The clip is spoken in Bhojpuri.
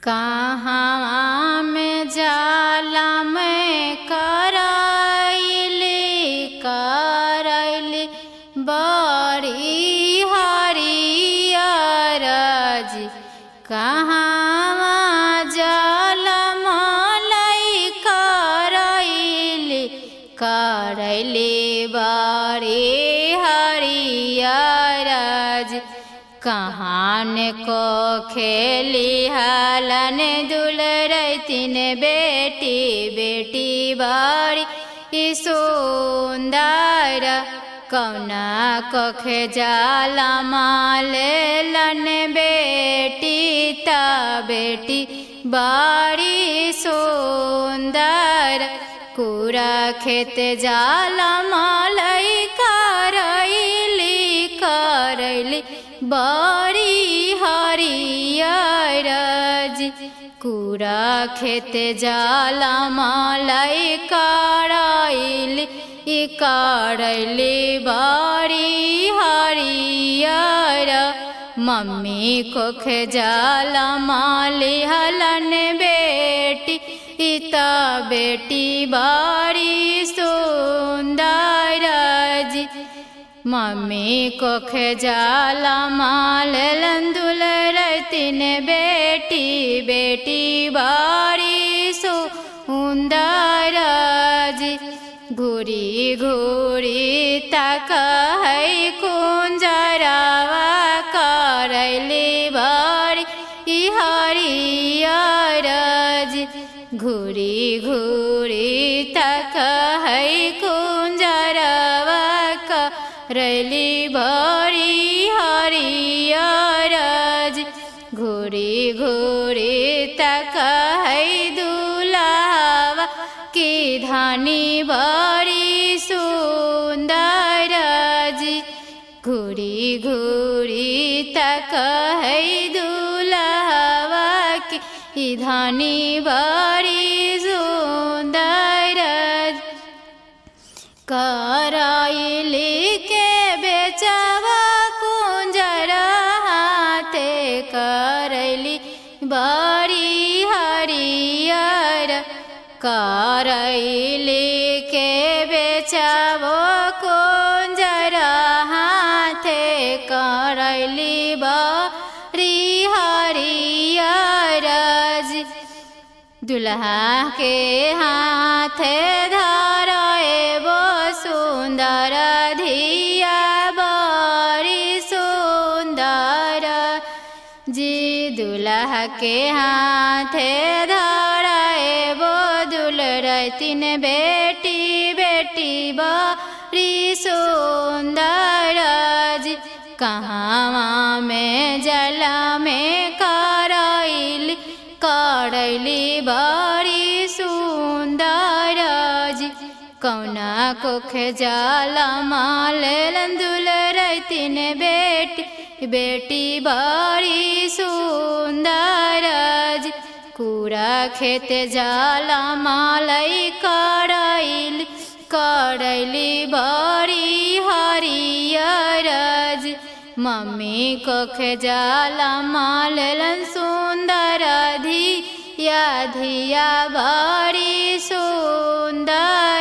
कहाँ में जाला में करैली बड़ी हरियर जी। कहाँ जाला मलई करैली बड़ी हरियर जी। कहान को खेली हालन दुलरैतिन बेटी बड़ी सुंदर। कौना कख जाला मालेलन बेटी ता बेटी बड़ी सुंदर। कुरा खेत जाला मालई करैली बड़ी हरियर जी। कुरा खेत जाला मालई करैली बड़ी हरियर। मम्मी कोख जाला माली हलन बेटी इता बेटी बड़ी सुंदर जी। मम्मी कोख जाला मालन दुलरैतिन बेटी बड़ी सुंदर जी। घूरी घूरी ताकै कुंजरवा करैली बड़ी हरियर जी। घूरी घूरी ताकै कुंजरवा करैली बड़ी हरियर जी। घूरी घूरी ताकै दुल्हवा की धानी बड़ी सुंदर जी। घूरी घूरी ताकै दुल्हवा की धानी बड़ी सुंदर। करैली के बेचवा कुंजर हाथे करैली बड़ी हरियर। करैली के बेचवो कुंजर हाथे करैली बड़ी हरियर जी। दुल्हा के हाथे धराएबो सुंदर धिया बड़ी सुंदर जी। दुल्हा के हाथे धराएबो दुलरैतिन बेटी बड़ी सुंदर जी। कहाँ में जला में करैली बड़ी सुंदर जी। कौना कोख जाला मालेलन दुलरैतिन बेटी बड़ी सुंदर जी। कुरा खेत जाला मालई करैली बड़ी हरियर जी। मम्मी कोख जाला मालेलन सुंदर धिया बड़ी सुंदर।